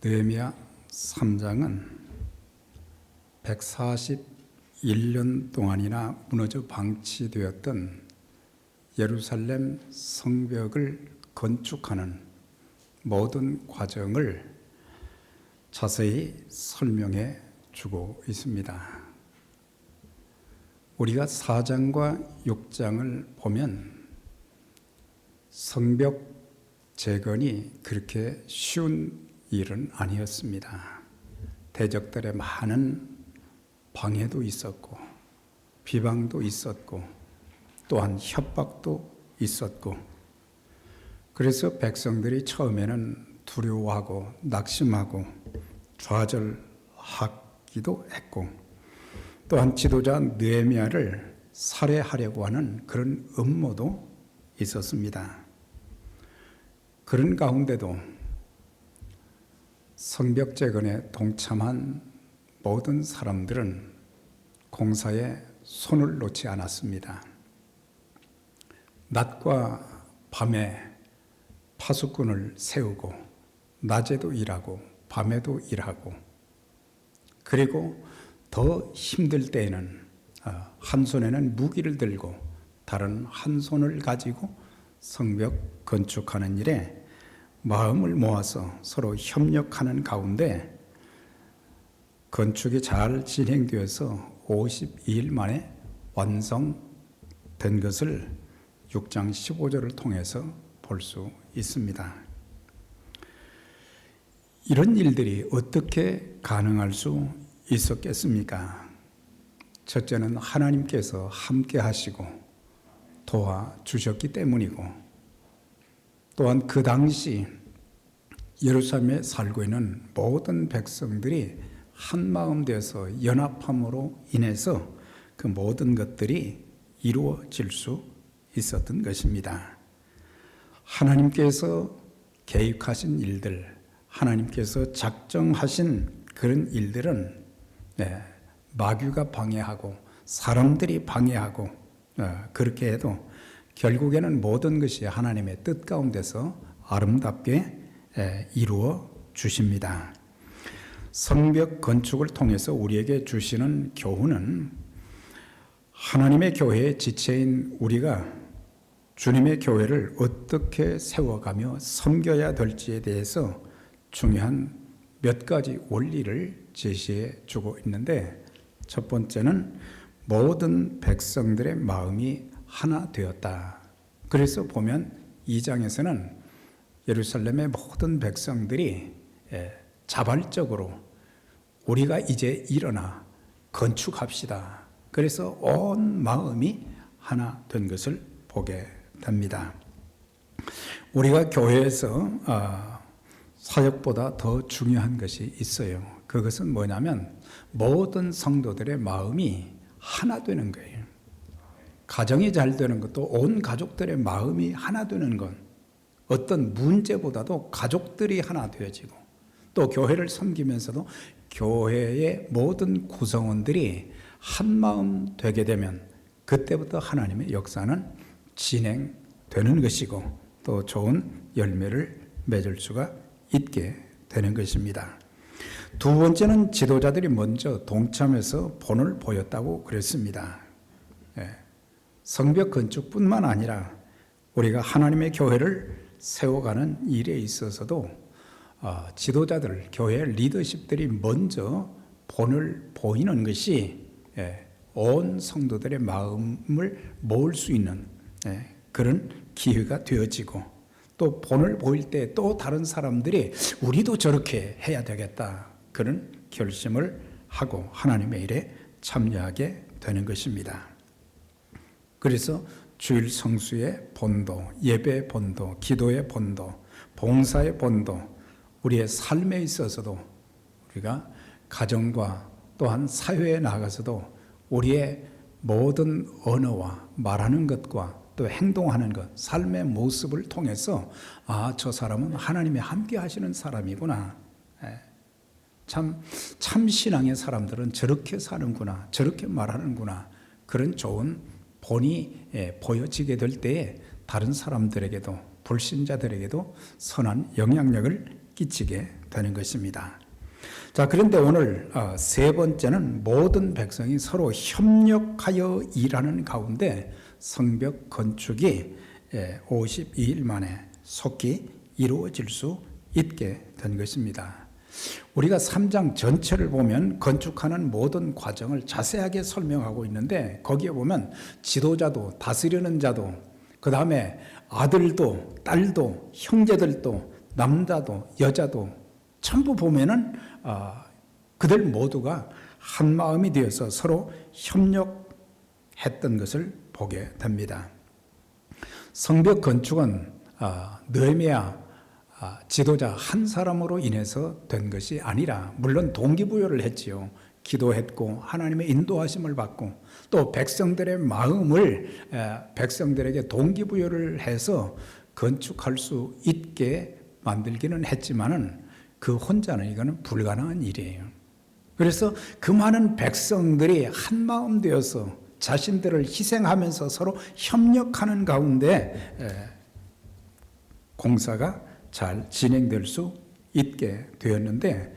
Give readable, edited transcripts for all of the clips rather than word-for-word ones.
느헤미야 3장은 141년 동안이나 무너져 방치되었던 예루살렘 성벽을 건축하는 모든 과정을 자세히 설명해 주고 있습니다. 우리가 4장과 6장을 보면 성벽 재건이 그렇게 쉬운 일은 아니었습니다. 대적들의 많은 방해도 있었고 비방도 있었고 또한 협박도 있었고, 그래서 백성들이 처음에는 두려워하고 낙심하고 좌절하기도 했고, 또한 지도자 느헤미야를 살해하려고 하는 그런 음모도 있었습니다. 그런 가운데도 성벽 재건에 동참한 모든 사람들은 공사에 손을 놓지 않았습니다. 낮과 밤에 파수꾼을 세우고 낮에도 일하고 밤에도 일하고, 그리고 더 힘들 때에는 한 손에는 무기를 들고 다른 한 손을 가지고 성벽 건축하는 일에 마음을 모아서 서로 협력하는 가운데 건축이 잘 진행되어서 52일 만에 완성된 것을 6장 15절을 통해서 볼 수 있습니다. 이런 일들이 어떻게 가능할 수 있었겠습니까? 첫째는 하나님께서 함께 하시고 도와주셨기 때문이고, 또한 그 당시 예루살렘에 살고 있는 모든 백성들이 한마음 되어서 연합함으로 인해서 그 모든 것들이 이루어질 수 있었던 것입니다. 하나님께서 계획하신 일들, 하나님께서 작정하신 그런 일들은 마귀가 방해하고 사람들이 방해하고 그렇게 해도 결국에는 모든 것이 하나님의 뜻 가운데서 아름답게 이루어 주십니다. 성벽 건축을 통해서 우리에게 주시는 교훈은 하나님의 교회의 지체인 우리가 주님의 교회를 어떻게 세워가며 섬겨야 될지에 대해서 중요한 몇 가지 원리를 제시해 주고 있는데, 첫 번째는 모든 백성들의 마음이 하나 되었다. 그래서 보면 2장에서는 예루살렘의 모든 백성들이 자발적으로 우리가 이제 일어나 건축합시다. 그래서 온 마음이 하나 된 것을 보게 됩니다. 우리가 교회에서 사역보다 더 중요한 것이 있어요. 그것은 뭐냐면 모든 성도들의 마음이 하나 되는 거예요. 가정이 잘 되는 것도 온 가족들의 마음이 하나 되는 건 어떤 문제보다도 가족들이 하나 되어지고, 또 교회를 섬기면서도 교회의 모든 구성원들이 한마음 되게 되면 그때부터 하나님의 역사는 진행되는 것이고 또 좋은 열매를 맺을 수가 있게 되는 것입니다. 두 번째는 지도자들이 먼저 동참해서 본을 보였다고 그랬습니다. 성벽 건축뿐만 아니라 우리가 하나님의 교회를 세워가는 일에 있어서도 지도자들, 교회 리더십들이 먼저 본을 보이는 것이 온 성도들의 마음을 모을 수 있는 그런 기회가 되어지고, 또 본을 보일 때 또 다른 사람들이 우리도 저렇게 해야 되겠다 그런 결심을 하고 하나님의 일에 참여하게 되는 것입니다. 그래서 주일 성수의 본도, 예배의 본도, 기도의 본도, 봉사의 본도, 우리의 삶에 있어서도 우리가 가정과 또한 사회에 나가서도 우리의 모든 언어와 말하는 것과 또 행동하는 것, 삶의 모습을 통해서 저 사람은 하나님이 함께 하시는 사람이구나. 참 신앙의 사람들은 저렇게 사는구나, 저렇게 말하는구나. 그런 좋은 본이 보여지게 될 때에 다른 사람들에게도, 불신자들에게도 선한 영향력을 끼치게 되는 것입니다. 자, 그런데 오늘 세 번째는 모든 백성이 서로 협력하여 일하는 가운데 성벽 건축이 52일 만에 속히 이루어질 수 있게 된 것입니다. 우리가 3장 전체를 보면 건축하는 모든 과정을 자세하게 설명하고 있는데 거기에 보면 지도자도 다스리는 자도 그 다음에 아들도 딸도 형제들도 남자도 여자도 전부 보면은 그들 모두가 한 마음이 되어서 서로 협력했던 것을 보게 됩니다. 성벽 건축은 느헤미야 지도자 한 사람으로 인해서 된 것이 아니라 물론 동기부여를 했지요. 기도했고 하나님의 인도하심을 받고 또 백성들의 마음을 백성들에게 동기부여를 해서 건축할 수 있게 만들기는 했지만은 그 혼자는 이거는 불가능한 일이에요. 그래서 그 많은 백성들이 한 마음 되어서 자신들을 희생하면서 서로 협력하는 가운데 공사가 잘 진행될 수 있게 되었는데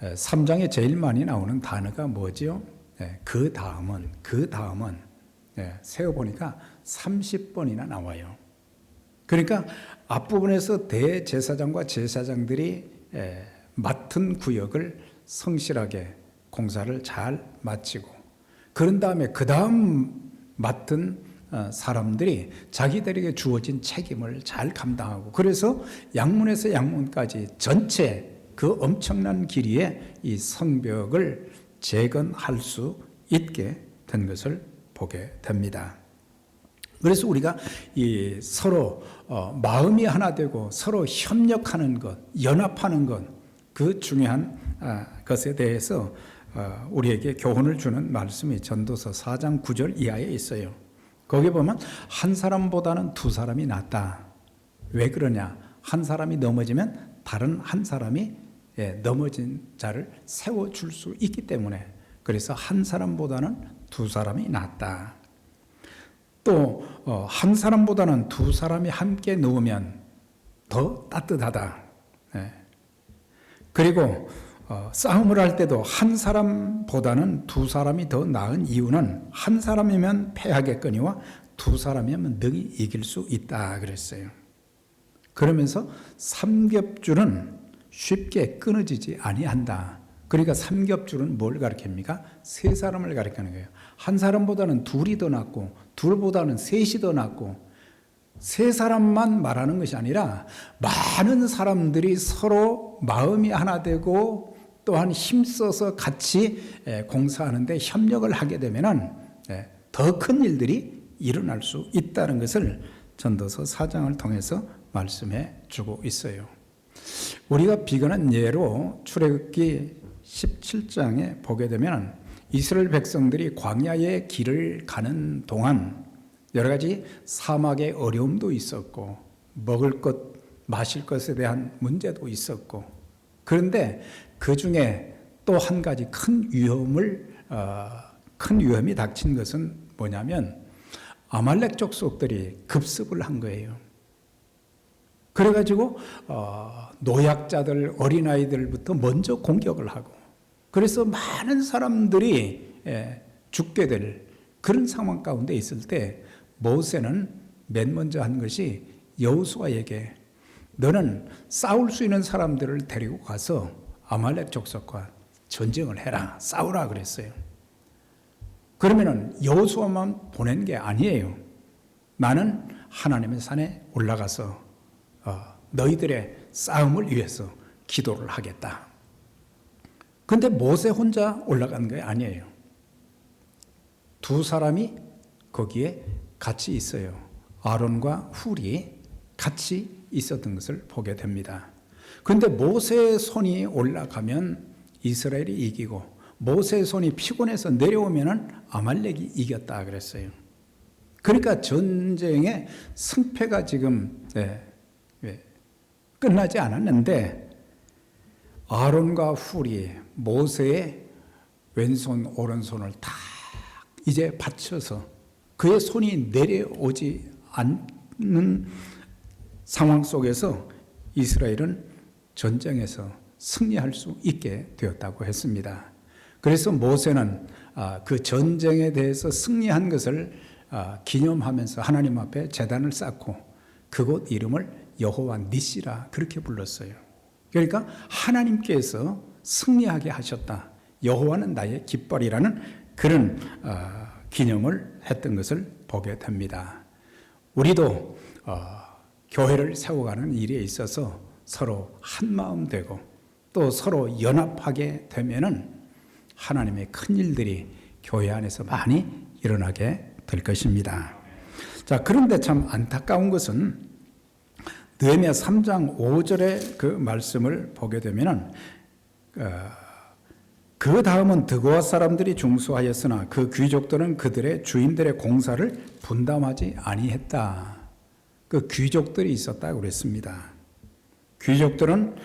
3장에 제일 많이 나오는 단어가 뭐지요? 그 다음은 세어보니까 30번이나 나와요. 그러니까 앞부분에서 대제사장과 제사장들이 맡은 구역을 성실하게 공사를 잘 마치고 그런 다음에 그 다음 맡은 사람들이 자기들에게 주어진 책임을 잘 감당하고 그래서 양문에서 양문까지 전체 그 엄청난 길이에 이 성벽을 재건할 수 있게 된 것을 보게 됩니다. 그래서 우리가 이 서로 마음이 하나 되고 서로 협력하는 것, 연합하는 것, 그 중요한 것에 대해서 우리에게 교훈을 주는 말씀이 전도서 4장 9절 이하에 있어요. 거기 보면 한 사람보다는 두 사람이 낫다. 왜 그러냐? 한 사람이 넘어지면 다른 한 사람이 넘어진 자를 세워줄 수 있기 때문에 그래서 한 사람보다는 두 사람이 낫다. 또 한 사람보다는 두 사람이 함께 누우면 더 따뜻하다. 그리고 싸움을 할 때도 한 사람보다는 두 사람이 더 나은 이유는 한 사람이면 패하겠거니와 두 사람이면 능히 이길 수 있다 그랬어요. 그러면서 삼겹줄은 쉽게 끊어지지 아니한다. 그러니까 삼겹줄은 뭘 가리킵니까? 세 사람을 가리키는 거예요. 한 사람보다는 둘이 더 낫고 둘보다는 셋이 더 낫고 세 사람만 말하는 것이 아니라 많은 사람들이 서로 마음이 하나 되고 또한 힘써서 같이 공사하는데 협력을 하게 되면은 더 큰 일들이 일어날 수 있다는 것을 전도서 4장을 통해서 말씀해 주고 있어요. 우리가 비근한 예로 출애굽기 17장에 보게 되면 이스라엘 백성들이 광야의 길을 가는 동안 여러 가지 사막의 어려움도 있었고 먹을 것, 마실 것에 대한 문제도 있었고 그런데 그 중에 또 한 가지 큰 위험이 닥친 것은 뭐냐면 아말렉 족속들이 급습을 한 거예요. 그래가지고 노약자들, 어린아이들부터 먼저 공격을 하고 그래서 많은 사람들이 죽게 될 그런 상황 가운데 있을 때 모세는 맨 먼저 한 것이 여호수아에게 너는 싸울 수 있는 사람들을 데리고 가서 아말렉 족속과 전쟁을 해라, 싸우라 그랬어요. 그러면은 여호수아만 보낸 게 아니에요. 나는 하나님의 산에 올라가서 너희들의 싸움을 위해서 기도를 하겠다. 그런데 모세 혼자 올라간 게 아니에요. 두 사람이 거기에 같이 있어요. 아론과 훌이 같이 있었던 것을 보게 됩니다. 그런데 모세의 손이 올라가면 이스라엘이 이기고 모세의 손이 피곤해서 내려오면 아말렉이 이겼다 그랬어요. 그러니까 전쟁의 승패가 지금 끝나지 않았는데 아론과 훌이 모세의 왼손 오른손을 다 이제 받쳐서 그의 손이 내려오지 않는 상황 속에서 이스라엘은 전쟁에서 승리할 수 있게 되었다고 했습니다. 그래서 모세는 그 전쟁에 대해서 승리한 것을 기념하면서 하나님 앞에 제단을 쌓고 그곳 이름을 여호와 니시라 그렇게 불렀어요. 그러니까 하나님께서 승리하게 하셨다. 여호와는 나의 깃발이라는 그런 기념을 했던 것을 보게 됩니다. 우리도 교회를 세워가는 일에 있어서 서로 한마음 되고 또 서로 연합하게 되면은 하나님의 큰 일들이 교회 안에서 많이 일어나게 될 것입니다. 자, 그런데 참 안타까운 것은 느헤미야 3장 5절의 그 말씀을 보게 되면은 그 다음은 드고아 사람들이 중수하였으나 그 귀족들은 그들의 주인들의 공사를 분담하지 아니했다. 그 귀족들이 있었다고 그랬습니다. 귀족들은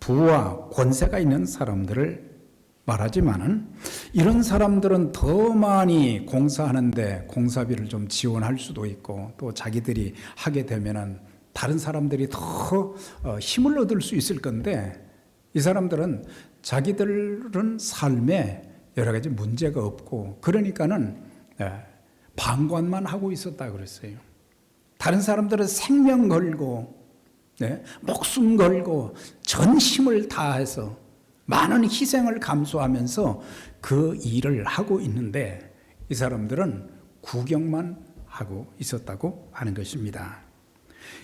부와 권세가 있는 사람들을 말하지만은 이런 사람들은 더 많이 공사하는데 공사비를 좀 지원할 수도 있고 또 자기들이 하게 되면은 다른 사람들이 더 힘을 얻을 수 있을 건데 이 사람들은 자기들은 삶에 여러 가지 문제가 없고 그러니까는 방관만 하고 있었다 그랬어요. 다른 사람들은 생명 걸고 목숨 걸고 전심을 다해서 많은 희생을 감수하면서 그 일을 하고 있는데 이 사람들은 구경만 하고 있었다고 하는 것입니다.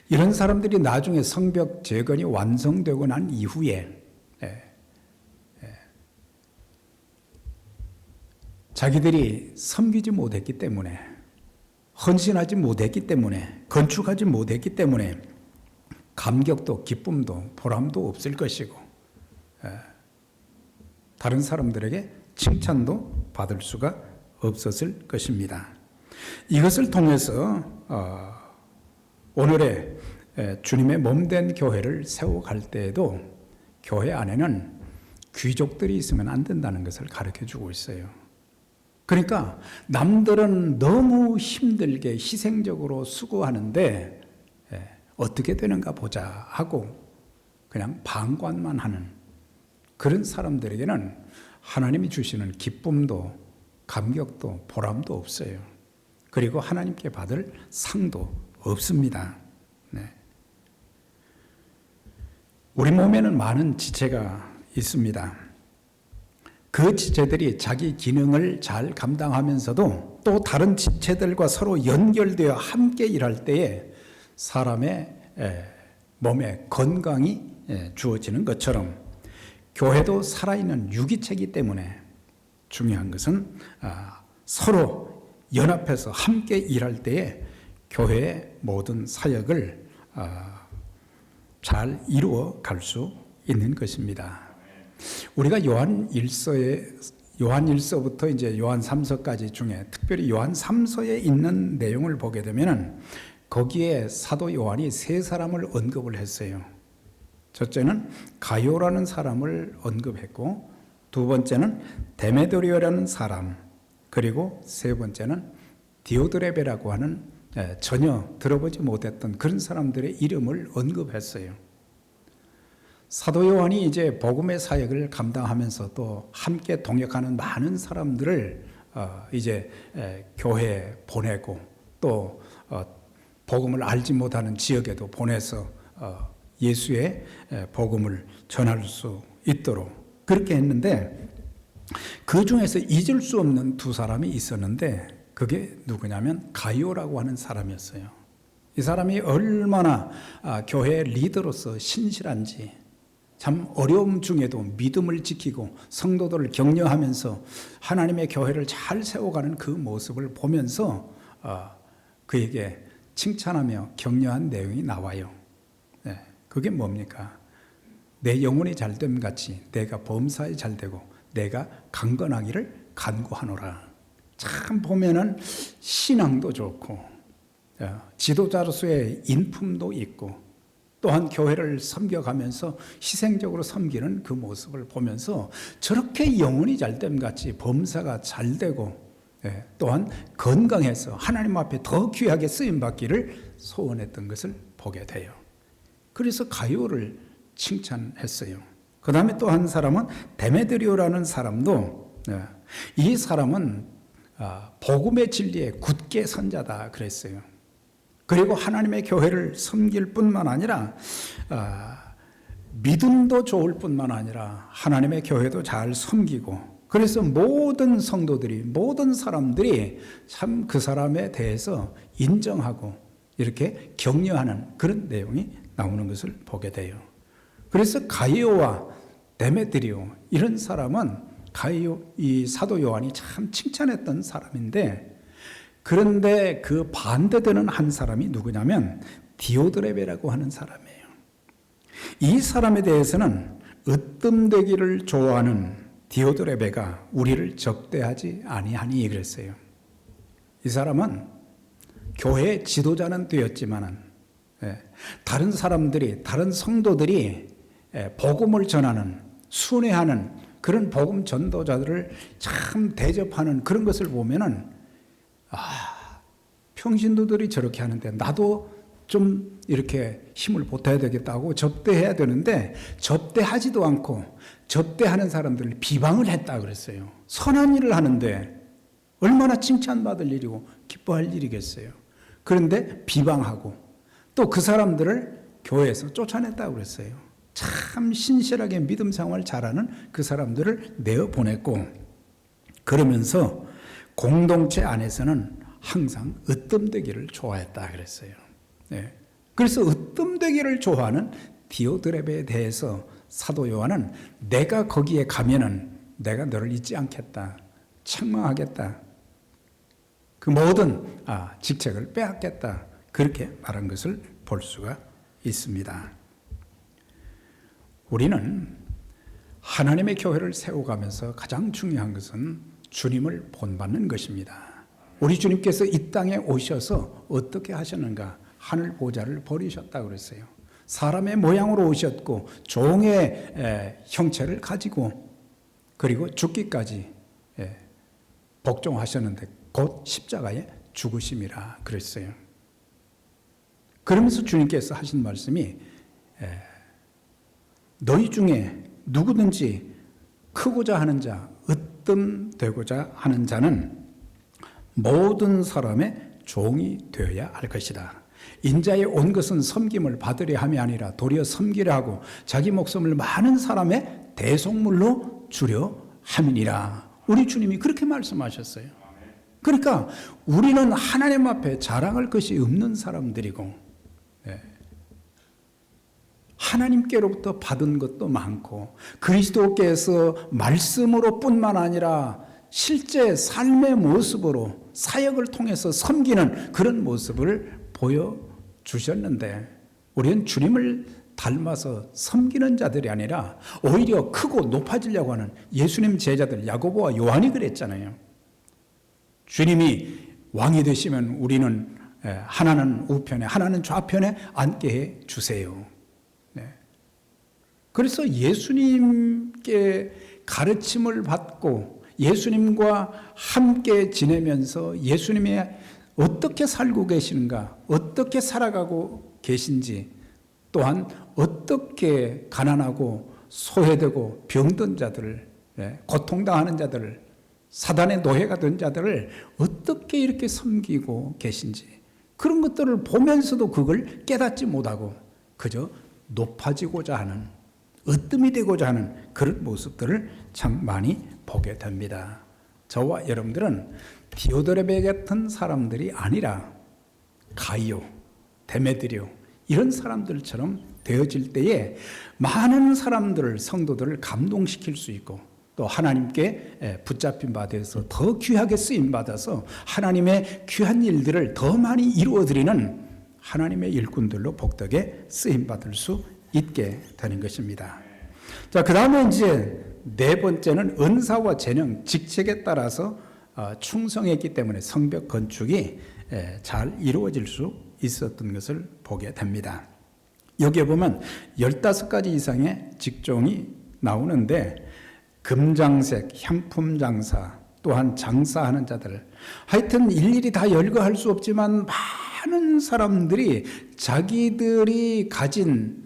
이런 사람들이 나중에 성벽 재건이 완성되고 난 이후에 자기들이 섬기지 못했기 때문에 헌신하지 못했기 때문에 건축하지 못했기 때문에 감격도 기쁨도 보람도 없을 것이고 다른 사람들에게 칭찬도 받을 수가 없었을 것입니다. 이것을 통해서 오늘의 주님의 몸된 교회를 세워갈 때에도 교회 안에는 귀족들이 있으면 안 된다는 것을 가르쳐주고 있어요. 그러니까 남들은 너무 힘들게 희생적으로 수고하는데 어떻게 되는가 보자 하고 그냥 방관만 하는 그런 사람들에게는 하나님이 주시는 기쁨도 감격도 보람도 없어요. 그리고 하나님께 받을 상도 없습니다. 우리 몸에는 많은 지체가 있습니다. 그 지체들이 자기 기능을 잘 감당하면서도 또 다른 지체들과 서로 연결되어 함께 일할 때에 사람의 몸에 건강이 주어지는 것처럼 교회도 살아있는 유기체이기 때문에 중요한 것은 서로 연합해서 함께 일할 때에 교회의 모든 사역을 잘 이루어 갈 수 있는 것입니다. 우리가 요한1서부터 이제 요한 3서까지 중에 특별히 요한 3서에 있는 내용을 보게 되면은 거기에 사도 요한이 세 사람을 언급을 했어요. 첫째는 가요라는 사람을 언급했고 두 번째는 데메드리오라는 사람 그리고 세 번째는 디오드레베라고 하는 전혀 들어보지 못했던 그런 사람들의 이름을 언급했어요. 사도 요한이 이제 복음의 사역을 감당하면서 또 함께 동역하는 많은 사람들을 이제 교회에 보내고 또 복음을 알지 못하는 지역에도 보내서 예수의 복음을 전할 수 있도록 그렇게 했는데 그 중에서 잊을 수 없는 두 사람이 있었는데 그게 누구냐면 가이오라고 하는 사람이었어요. 이 사람이 얼마나 교회의 리더로서 신실한지 참 어려움 중에도 믿음을 지키고 성도들을 격려하면서 하나님의 교회를 잘 세워가는 그 모습을 보면서 그에게 칭찬하며 격려한 내용이 나와요. 그게 뭡니까? 내 영혼이 잘됨 같이 내가 범사에 잘되고 내가 강건하기를 간구하노라. 참 보면은 신앙도 좋고 지도자로서의 인품도 있고 또한 교회를 섬겨가면서 희생적으로 섬기는 그 모습을 보면서 저렇게 영혼이 잘됨 같이 범사가 잘되고 또한 건강해서 하나님 앞에 더 귀하게 쓰임받기를 소원했던 것을 보게 돼요. 그래서 가요를 칭찬했어요. 그 다음에 또 한 사람은 데메드리오라는 사람도 이 사람은 복음의 진리에 굳게 선 자다 그랬어요. 그리고 하나님의 교회를 섬길 뿐만 아니라 믿음도 좋을 뿐만 아니라 하나님의 교회도 잘 섬기고, 그래서 모든 성도들이, 모든 사람들이 참 그 사람에 대해서 인정하고 이렇게 격려하는 그런 내용이 나오는 것을 보게 돼요. 그래서 가이오와 데메드리오 이런 사람은 이 사도 요한이 참 칭찬했던 사람인데, 그런데 그 반대되는 한 사람이 누구냐면 디오드레베라고 하는 사람이에요. 이 사람에 대해서는 으뜸되기를 좋아하는 디오드레베가 우리를 접대하지 아니하니 그랬어요. 이 사람은 교회 지도자는 되었지만은 다른 사람들이, 다른 성도들이 복음을 전하는, 순회하는 그런 복음 전도자들을 참 대접하는 그런 것을 보면은 평신도들이 저렇게 하는데 나도 좀 이렇게 힘을 보태야 되겠다고 접대해야 되는데 접대하지도 않고 접대하는 사람들을 비방을 했다 그랬어요. 선한 일을 하는데 얼마나 칭찬받을 일이고 기뻐할 일이겠어요. 그런데 비방하고 또 그 사람들을 교회에서 쫓아냈다고 그랬어요. 참 신실하게 믿음 생활 잘하는 그 사람들을 내어보냈고, 그러면서 공동체 안에서는 항상 으뜸되기를 좋아했다 그랬어요. 그래서 으뜸되기를 좋아하는 디오드레베에 대해서 사도 요한은 내가 거기에 가면은 내가 너를 잊지 않겠다, 책망하겠다, 그 모든 직책을 빼앗겠다, 그렇게 말한 것을 볼 수가 있습니다. 우리는 하나님의 교회를 세워가면서 가장 중요한 것은 주님을 본받는 것입니다. 우리 주님께서 이 땅에 오셔서 어떻게 하셨는가? 하늘 보좌를 버리셨다고 그랬어요. 사람의 모양으로 오셨고 종의 형체를 가지고 그리고 죽기까지 복종하셨는데 곧 십자가에 죽으심이라 그랬어요. 그러면서 주님께서 하신 말씀이 너희 중에 누구든지 크고자 하는 자, 으뜸되고자 하는 자는 모든 사람의 종이 되어야 할 것이다. 인자에 온 것은 섬김을 받으려 함이 아니라 도리어 섬기려 하고 자기 목숨을 많은 사람의 대속물로 주려 함이니라. 우리 주님이 그렇게 말씀하셨어요. 그러니까 우리는 하나님 앞에 자랑할 것이 없는 사람들이고 하나님께로부터 받은 것도 많고 그리스도께서 말씀으로 뿐만 아니라 실제 삶의 모습으로 사역을 통해서 섬기는 그런 모습을 보여주셨는데, 우리는 주님을 닮아서 섬기는 자들이 아니라 오히려 크고 높아지려고 하는 예수님 제자들 야고보와 요한이 그랬잖아요. 주님이 왕이 되시면 우리는 하나는 우편에 하나는 좌편에 앉게 해 주세요. 그래서 예수님께 가르침을 받고 예수님과 함께 지내면서 예수님이 어떻게 살고 계시는가, 어떻게 살아가고 계신지, 또한 어떻게 가난하고 소외되고 병든 자들을, 고통당하는 자들을, 사단의 노예가 된 자들을 어떻게 이렇게 섬기고 계신지, 그런 것들을 보면서도 그걸 깨닫지 못하고 그저 높아지고자 하는, 으뜸이 되고자 하는 그런 모습들을 참 많이 보게 됩니다. 저와 여러분들은 디오드레베 같은 사람들이 아니라 가이오, 데메드리오 이런 사람들처럼 되어질 때에 많은 사람들을, 성도들을 감동시킬 수 있고 또 하나님께 붙잡힌 바 되어서 더 귀하게 쓰임받아서 하나님의 귀한 일들을 더 많이 이루어드리는 하나님의 일꾼들로 복되게 쓰임받을 수 있게 되는 것입니다. 자, 그 다음에 이제 네 번째는 은사와 재능, 직책에 따라서 충성했기 때문에 성벽 건축이 잘 이루어질 수 있었던 것을 보게 됩니다. 여기에 보면 15가지 이상의 직종이 나오는데 금장색, 향품장사, 또한 장사하는 자들, 하여튼 일일이 다 열거할 수 없지만 많은 사람들이 자기들이 가진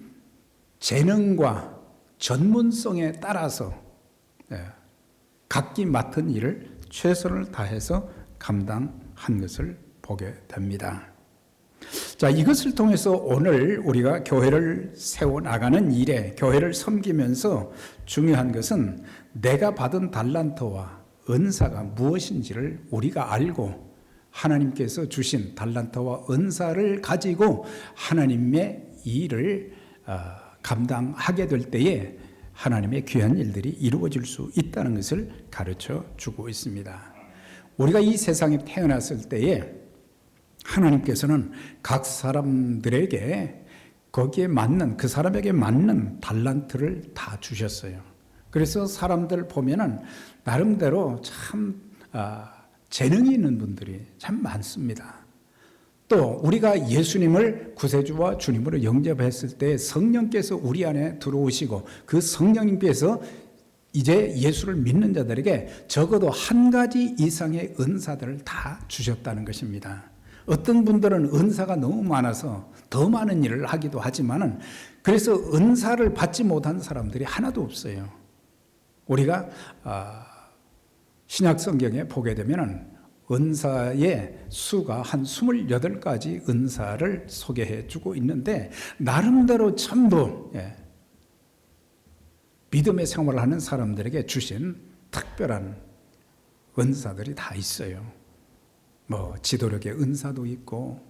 재능과 전문성에 따라서 각기 맡은 일을 최선을 다해서 감당한 것을 보게 됩니다. 자, 이것을 통해서 오늘 우리가 교회를 세워나가는 일에, 교회를 섬기면서 중요한 것은 내가 받은 달란트와 은사가 무엇인지를 우리가 알고 하나님께서 주신 달란트와 은사를 가지고 하나님의 일을 감당하게 될 때에 하나님의 귀한 일들이 이루어질 수 있다는 것을 가르쳐 주고 있습니다. 우리가 이 세상에 태어났을 때에 하나님께서는 각 사람들에게 거기에 맞는, 그 사람에게 맞는 달란트를 다 주셨어요. 그래서 사람들 보면은 나름대로 참 재능이 있는 분들이 참 많습니다. 또 우리가 예수님을 구세주와 주님으로 영접했을 때 성령께서 우리 안에 들어오시고 그 성령님께서 이제 예수를 믿는 자들에게 적어도 한 가지 이상의 은사들을 다 주셨다는 것입니다. 어떤 분들은 은사가 너무 많아서 더 많은 일을 하기도 하지만은 그래서 은사를 받지 못한 사람들이 하나도 없어요. 우리가 신약 성경에 보게 되면은 은사의 수가 한 28가지 은사를 소개해 주고 있는데 나름대로 전부 믿음의 생활을 하는 사람들에게 주신 특별한 은사들이 다 있어요. 뭐 지도력의 은사도 있고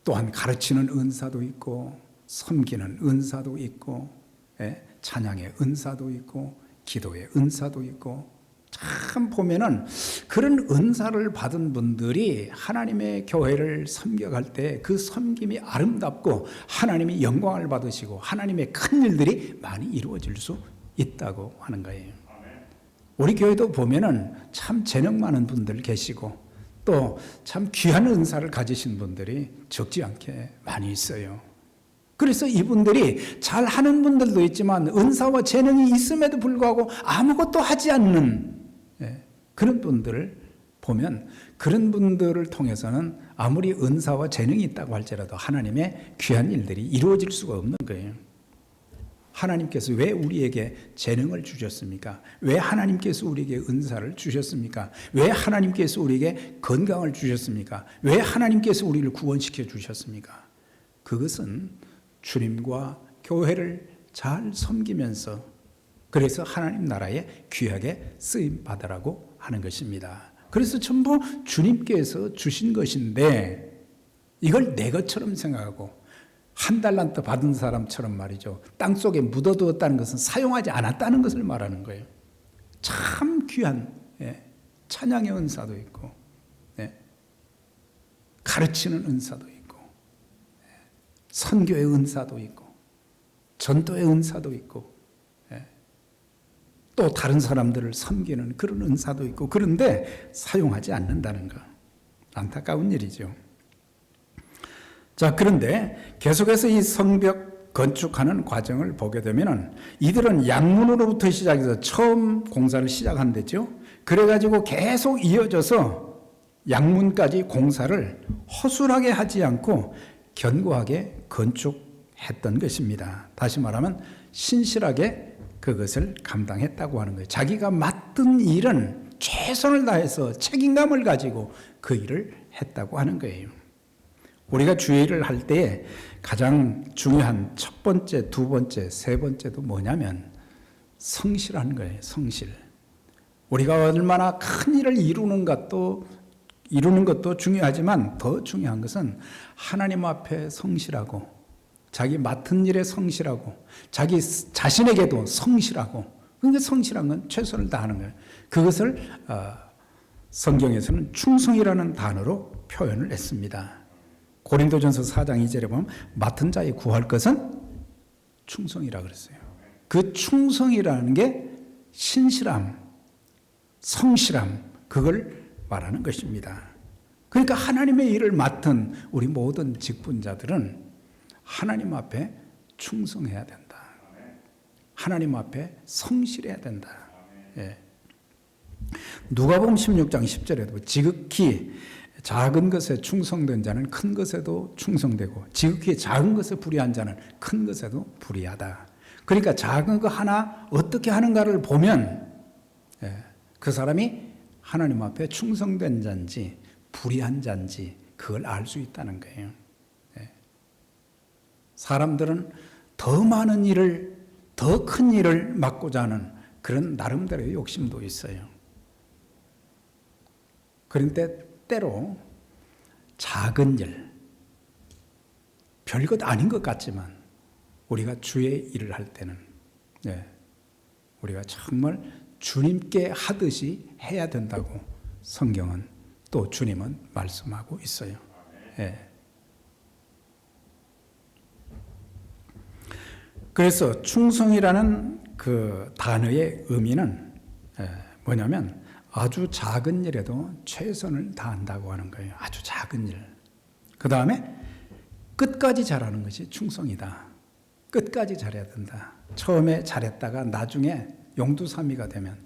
또한 가르치는 은사도 있고 섬기는 은사도 있고 찬양의 은사도 있고 기도의 은사도 있고 참 보면은 그런 은사를 받은 분들이 하나님의 교회를 섬겨갈 때 그 섬김이 아름답고 하나님이 영광을 받으시고 하나님의 큰 일들이 많이 이루어질 수 있다고 하는 거예요. 우리 교회도 보면은 참 재능 많은 분들 계시고 또 참 귀한 은사를 가지신 분들이 적지 않게 많이 있어요. 그래서 이분들이 잘하는 분들도 있지만 은사와 재능이 있음에도 불구하고 아무것도 하지 않는 그런 분들을 보면 그런 분들을 통해서는 아무리 은사와 재능이 있다고 할지라도 하나님의 귀한 일들이 이루어질 수가 없는 거예요. 하나님께서 왜 우리에게 재능을 주셨습니까? 왜 하나님께서 우리에게 은사를 주셨습니까? 왜 하나님께서 우리에게 건강을 주셨습니까? 왜 하나님께서 우리를 구원시켜 주셨습니까? 그것은 주님과 교회를 잘 섬기면서 그래서 하나님 나라에 귀하게 쓰임 받으라고 하는 것입니다. 그래서 전부 주님께서 주신 것인데 이걸 내 것처럼 생각하고 한 달란트 받은 사람처럼 말이죠. 땅속에 묻어두었다는 것은 사용하지 않았다는 것을 말하는 거예요. 참 귀한 찬양의 은사도 있고 가르치는 은사도 있고 선교의 은사도 있고 전도의 은사도 있고 또 다른 사람들을 섬기는 그런 은사도 있고 그런데 사용하지 않는다는 거 안타까운 일이죠. 자, 그런데 계속해서 이 성벽 건축하는 과정을 보게 되면은 이들은 양문으로부터 시작해서 처음 공사를 시작한댔죠. 그래가지고 계속 이어져서 양문까지 공사를 허술하게 하지 않고 견고하게 건축했던 것입니다. 다시 말하면 신실하게 그것을 감당했다고 하는 거예요. 자기가 맡은 일은 최선을 다해서 책임감을 가지고 그 일을 했다고 하는 거예요. 우리가 주일을 할 때 가장 중요한 첫 번째, 두 번째, 세 번째도 뭐냐면 성실한 거예요. 성실. 우리가 얼마나 큰 일을 이루는 것도 중요하지만 더 중요한 것은 하나님 앞에 성실하고 자기 맡은 일에 성실하고 자기 자신에게도 성실하고 그러니까 성실한 건 최선을 다하는 거예요. 그것을 성경에서는 충성이라는 단어로 표현을 했습니다. 고린도전서 4장 2절에 보면 맡은 자의 구할 것은 충성이라 그랬어요. 그 충성이라는 게 신실함, 성실함 그걸 말하는 것입니다. 그러니까 하나님의 일을 맡은 우리 모든 직분자들은 하나님 앞에 충성해야 된다. 하나님 앞에 성실해야 된다. 누가복음 16장 10절에도 지극히 작은 것에 충성된 자는 큰 것에도 충성되고 지극히 작은 것에 불의한 자는 큰 것에도 불의하다. 그러니까 작은 거 하나 어떻게 하는가를 보면 그 사람이 하나님 앞에 충성된 자인지 불의한 자인지 그걸 알 수 있다는 거예요. 사람들은 더 많은 일을, 더 큰 일을 맡고자 하는 그런 나름대로의 욕심도 있어요. 그런데 때로 작은 일, 별것 아닌 것 같지만 우리가 주의 일을 할 때는 우리가 정말 주님께 하듯이 해야 된다고 성경은 또 주님은 말씀하고 있어요. 그래서 충성이라는 그 단어의 의미는 뭐냐면 아주 작은 일에도 최선을 다한다고 하는 거예요. 아주 작은 일. 그 다음에 끝까지 잘하는 것이 충성이다. 끝까지 잘해야 된다. 처음에 잘했다가 나중에 용두사미가 되면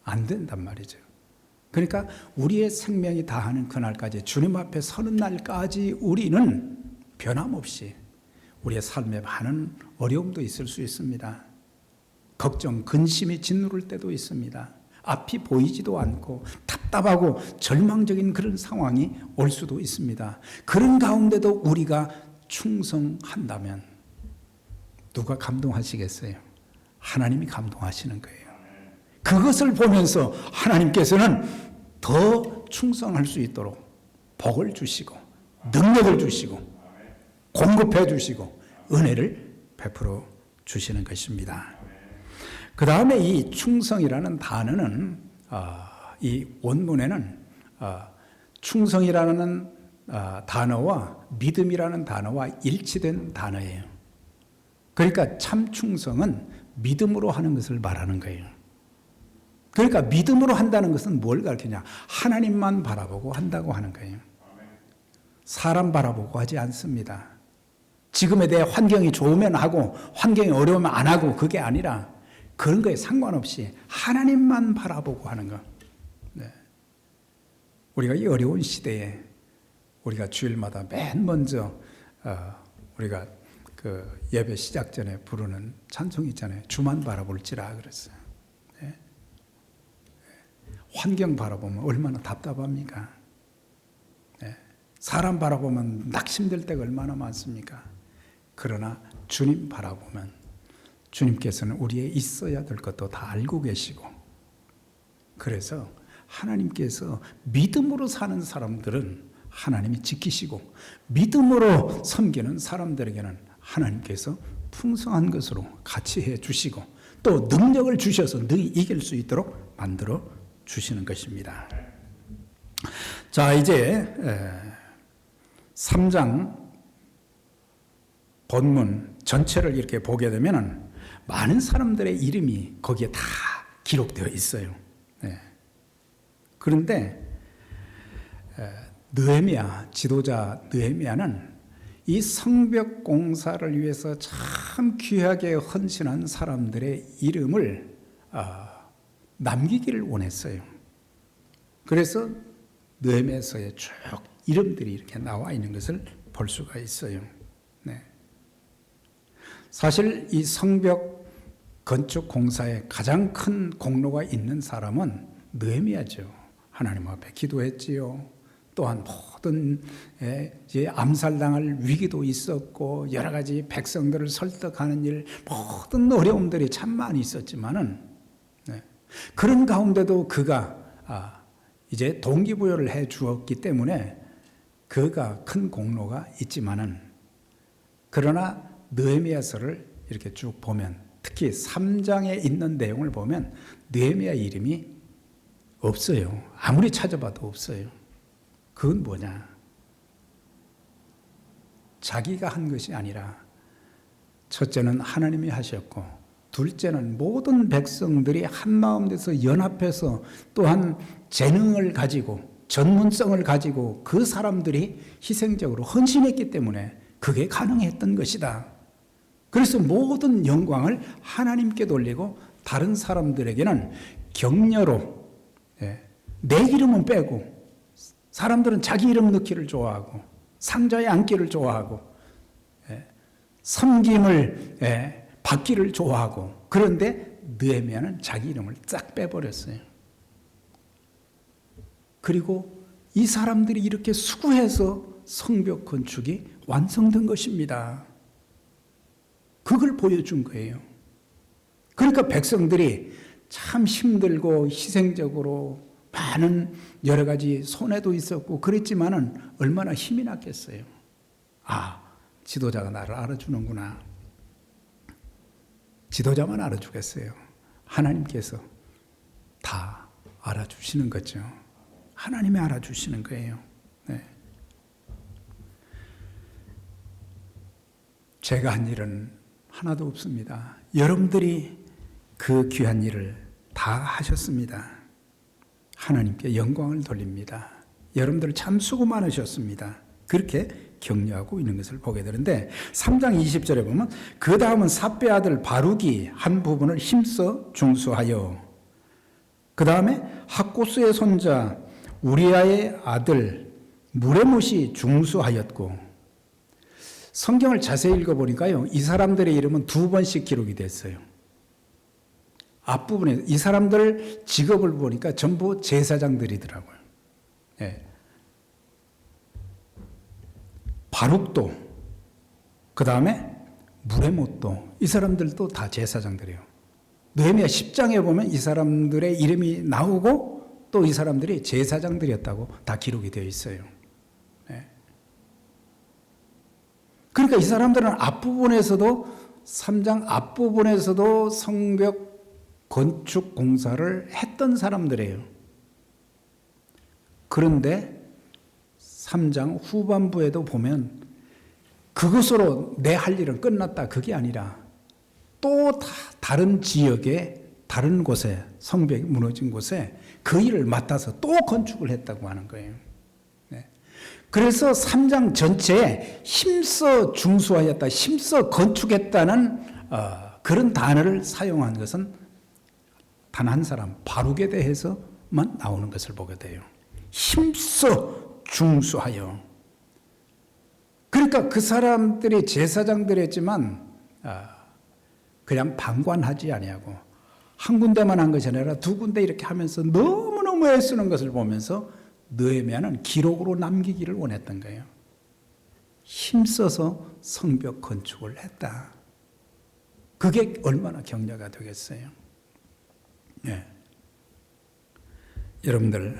안 된단 말이죠. 그러니까 우리의 생명이 다하는 그날까지, 주님 앞에 서는 날까지 우리는 변함없이 우리의 삶에 많은 어려움도 있을 수 있습니다. 걱정, 근심이 짓누를 때도 있습니다. 앞이 보이지도 않고 답답하고 절망적인 그런 상황이 올 수도 있습니다. 그런 가운데도 우리가 충성한다면 누가 감동하시겠어요? 하나님이 감동하시는 거예요. 그것을 보면서 하나님께서는 더 충성할 수 있도록 복을 주시고 능력을 주시고 공급해 주시고 은혜를 베풀어 주시는 것입니다. 그 다음에 이 충성이라는 단어는 이 원문에는 충성이라는 단어와 믿음이라는 단어와 일치된 단어예요. 그러니까 참 충성은 믿음으로 하는 것을 말하는 거예요. 그러니까 믿음으로 한다는 것은 뭘 가르치냐? 하나님만 바라보고 한다고 하는 거예요. 사람 바라보고 하지 않습니다. 지금에 대해 환경이 좋으면 하고 환경이 어려우면 안 하고 그게 아니라 그런 거에 상관없이 하나님만 바라보고 하는 거. 우리가 이 어려운 시대에 우리가 주일마다 맨 먼저 우리가 그 예배 시작 전에 부르는 찬송 있잖아요. 주만 바라볼지라 그랬어요. 환경 바라보면 얼마나 답답합니까? 사람 바라보면 낙심될 때가 얼마나 많습니까? 그러나 주님 바라보면 주님께서는 우리의 있어야 될 것도 다 알고 계시고, 그래서 하나님께서 믿음으로 사는 사람들은 하나님이 지키시고 믿음으로 섬기는 사람들에게는 하나님께서 풍성한 것으로 같이 해 주시고 또 능력을 주셔서 능히 이길 수 있도록 만들어 주시는 것입니다. 자, 이제 3장 본문 전체를 이렇게 보게 되면 많은 사람들의 이름이 거기에 다 기록되어 있어요. 그런데 느헤미야, 지도자 느헤미야는 이 성벽 공사를 위해서 참 귀하게 헌신한 사람들의 이름을 남기기를 원했어요. 그래서 느헤미야서에 쭉 이름들이 이렇게 나와 있는 것을 볼 수가 있어요. 사실 이 성벽 건축 공사에 가장 큰 공로가 있는 사람은 느헤미야죠. 하나님 앞에 기도했지요. 또한 모든 암살당할 위기도 있었고 여러 가지 백성들을 설득하는 일, 모든 어려움들이 참 많이 있었지만은 그런 가운데도 그가 이제 동기부여를 해 주었기 때문에 그가 큰 공로가 있지만은, 그러나 느헤미야서를 이렇게 쭉 보면 특히 3장에 있는 내용을 보면 느헤미야 이름이 없어요. 아무리 찾아봐도 없어요. 그건 뭐냐? 자기가 한 것이 아니라 첫째는 하나님이 하셨고, 둘째는 모든 백성들이 한마음 돼서 연합해서 또한 재능을 가지고 전문성을 가지고 그 사람들이 희생적으로 헌신했기 때문에 그게 가능했던 것이다. 그래서 모든 영광을 하나님께 돌리고 다른 사람들에게는 격려로 내 이름은 빼고 사람들은 자기 이름 넣기를 좋아하고 상자에 앉기를 좋아하고 섬김을 받기를 좋아하고, 그런데 느헤미야는 자기 이름을 싹 빼버렸어요. 그리고 이 사람들이 이렇게 수고해서 성벽 건축이 완성된 것입니다. 그걸 보여준 거예요. 그러니까 백성들이 참 힘들고 희생적으로 많은 여러 가지 손해도 있었고 그랬지만은 얼마나 힘이 났겠어요. 아, 지도자가 나를 알아주는구나. 지도자만 알아주겠어요. 하나님께서 다 알아주시는 거죠. 하나님이 알아주시는 거예요. 네. 제가 한 일은 하나도 없습니다. 여러분들이 그 귀한 일을 다 하셨습니다. 하나님께 영광을 돌립니다. 여러분들 참 수고 많으셨습니다. 그렇게 격려하고 있는 것을 보게 되는데 3장 20절에 보면 그 다음은 삽베 아들 바룩이 한 부분을 힘써 중수하여, 그 다음에 학고스의 손자 우리아의 아들 무레못이 중수하였고, 성경을 자세히 읽어보니까요, 이 사람들의 이름은 2번씩 기록이 됐어요. 앞부분에 이 사람들 직업을 보니까 전부 제사장들이더라고요. 예. 바룩도, 그 다음에 무레못도, 이 사람들도 다 제사장들이에요. 느헤미야 10장에 보면 이 사람들의 이름이 나오고 또 이 사람들이 제사장들이었다고 다 기록이 되어 있어요. 예. 그러니까 이 사람들은 앞부분에서도 3장 앞부분에서도 성벽 건축 공사를 했던 사람들이에요. 그런데 3장 후반부에도 보면 그것으로 내 할 일은 끝났다, 그게 아니라 또 다른 지역에 다른 곳에 성벽이 무너진 곳에 그 일을 맡아서 또 건축을 했다고 하는 거예요. 네. 그래서 3장 전체에 힘써 중수하였다, 힘써 건축했다는 그런 단어를 사용한 것은 단 한 사람, 바룩에 대해서만 나오는 것을 보게 돼요. 힘써 중수하여. 그러니까 그 사람들이 제사장들이었지만 그냥 방관하지 아니하고 한 군데만 한 것이 아니라 2군데 이렇게 하면서 너무너무 애쓰는 것을 보면서 느헤미야는 기록으로 남기기를 원했던 거예요. 힘써서 성벽 건축을 했다. 그게 얼마나 격려가 되겠어요. 네. 여러분들,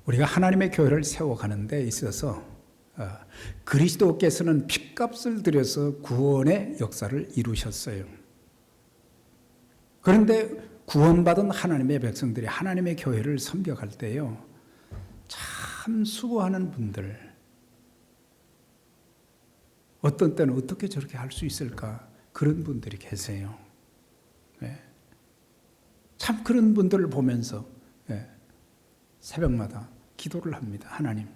우리가 하나님의 교회를 세워가는 데 있어서 그리스도께서는 핏값을 들여서 구원의 역사를 이루셨어요. 그런데 구원받은 하나님의 백성들이 하나님의 교회를 섬겨갈 때요, 참 수고하는 분들, 어떤 때는 어떻게 저렇게 할 수 있을까, 그런 분들이 계세요. 네. 참 그런 분들을 보면서 새벽마다 기도를 합니다. 하나님,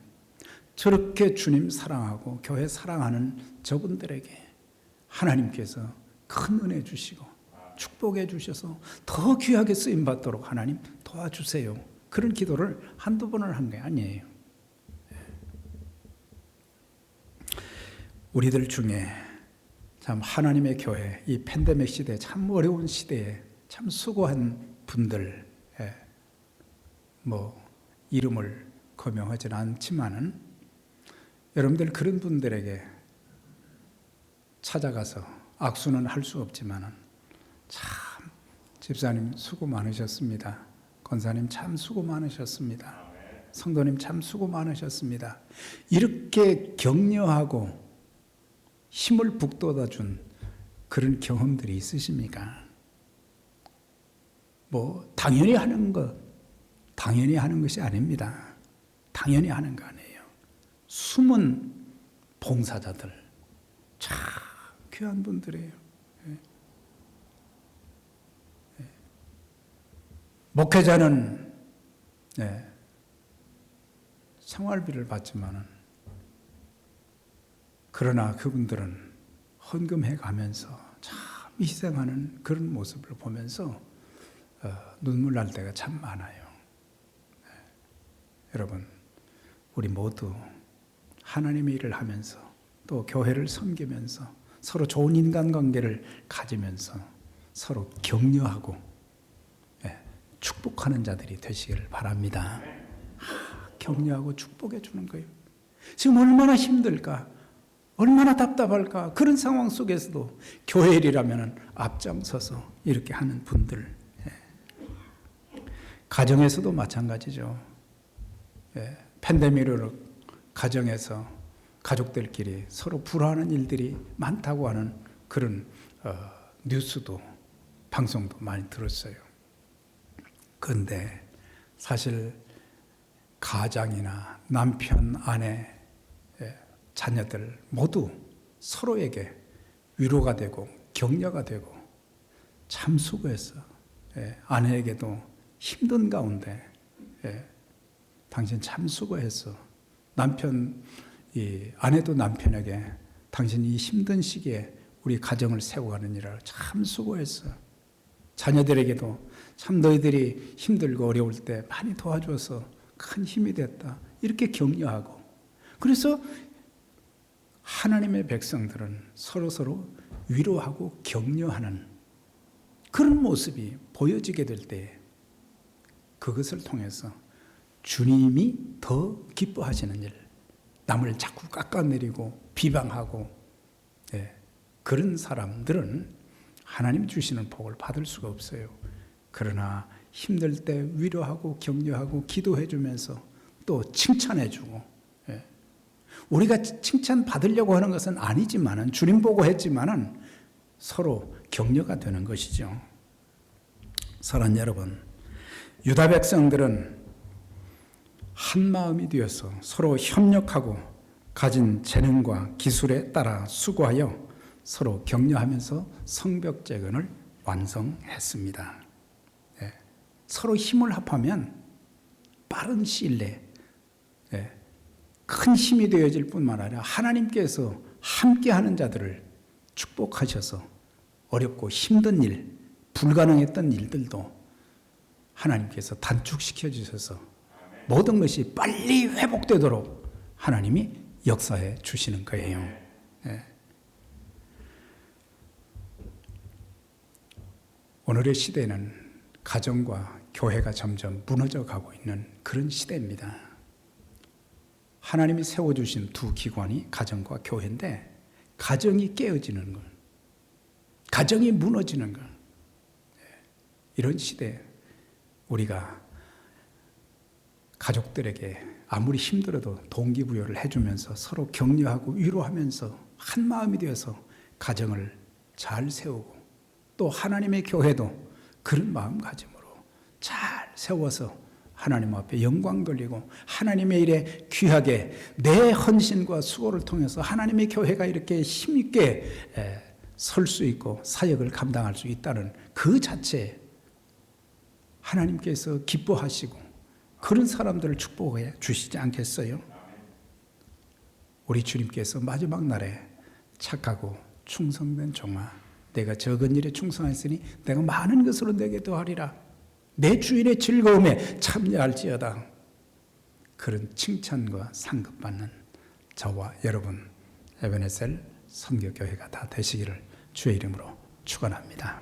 저렇게 주님 사랑하고 교회 사랑하는 저분들에게 하나님께서 큰 은혜 주시고 축복해 주셔서 더 귀하게 쓰임받도록 하나님 도와주세요. 그런 기도를 한두 번을 한 게 아니에요. 우리들 중에 참 하나님의 교회, 이 팬데믹 시대, 참 어려운 시대에 참 수고한 분들, 이름을 거명하지는 않지만은 여러분들 그런 분들에게 찾아가서 악수는 할 수 없지만은 참 집사님 수고 많으셨습니다. 권사님 참 수고 많으셨습니다. 성도님 참 수고 많으셨습니다. 이렇게 격려하고 힘을 북돋아준 그런 경험들이 있으십니까? 당연히 하는 것이 아닙니다. 당연히 하는 거 아니에요. 숨은 봉사자들, 참 귀한 분들이에요. 목회자는 생활비를 받지만은, 그러나 그분들은 헌금해 가면서 참 희생하는 그런 모습을 보면서 눈물 날 때가 참 많아요. 여러분, 우리 모두 하나님의 일을 하면서 또 교회를 섬기면서 서로 좋은 인간관계를 가지면서 서로 격려하고 축복하는 자들이 되시기를 바랍니다. 격려하고 축복해 주는 거예요. 지금 얼마나 힘들까? 얼마나 답답할까? 그런 상황 속에서도 교회 일이라면 앞장서서 이렇게 하는 분들. 가정에서도 마찬가지죠. 팬데믹으로 가정에서 가족들끼리 서로 불화하는 일들이 많다고 하는 그런 뉴스도 방송도 많이 들었어요. 그런데 사실 가장이나 남편, 아내, 자녀들 모두 서로에게 위로가 되고 격려가 되고 참 수고했어. 아내에게도 힘든 가운데 당신 참 수고했어. 아내도 남편에게 당신이 이 힘든 시기에 우리 가정을 세워가는 일을 참 수고했어. 자녀들에게도 참 너희들이 힘들고 어려울 때 많이 도와줘서 큰 힘이 됐다. 이렇게 격려하고. 그래서 하나님의 백성들은 서로서로 위로하고 격려하는 그런 모습이 보여지게 될 때 그것을 통해서 주님이 더 기뻐하시는 일, 남을 자꾸 깎아내리고 비방하고 그런 사람들은 하나님 주시는 복을 받을 수가 없어요. 그러나 힘들 때 위로하고 격려하고 기도해 주면서 또 칭찬해 주고 우리가 칭찬 받으려고 하는 것은 아니지만은 주님 보고 했지만은 서로 격려가 되는 것이죠. 사랑하는 여러분, 유다 백성들은 한 마음이 되어서 서로 협력하고 가진 재능과 기술에 따라 수고하여 서로 격려하면서 성벽재건을 완성했습니다. 서로 힘을 합하면 빠른 시일 내에 큰 힘이 되어질 뿐만 아니라 하나님께서 함께하는 자들을 축복하셔서 어렵고 힘든 일, 불가능했던 일들도 하나님께서 단축시켜 주셔서 모든 것이 빨리 회복되도록 하나님이 역사해 주시는 거예요. 오늘의 시대는 가정과 교회가 점점 무너져 가고 있는 그런 시대입니다. 하나님이 세워주신 두 기관이 가정과 교회인데 가정이 깨어지는 것, 가정이 무너지는 것, 이런 시대에 우리가 가족들에게 아무리 힘들어도 동기부여를 해주면서 서로 격려하고 위로하면서 한 마음이 되어서 가정을 잘 세우고 또 하나님의 교회도 그런 마음가짐으로 잘 세워서 하나님 앞에 영광 돌리고 하나님의 일에 귀하게 내 헌신과 수고를 통해서 하나님의 교회가 이렇게 힘있게 설 수 있고 사역을 감당할 수 있다는 그 자체에 하나님께서 기뻐하시고 그런 사람들을 축복해 주시지 않겠어요? 우리 주님께서 마지막 날에 착하고 충성된 종아, 내가 적은 일에 충성했으니 내가 많은 것으로 내게 더하리라. 내 주인의 즐거움에 참여할지어다. 그런 칭찬과 상급받는 저와 여러분 에베네셀 선교교회가 다 되시기를 주의 이름으로 축원합니다.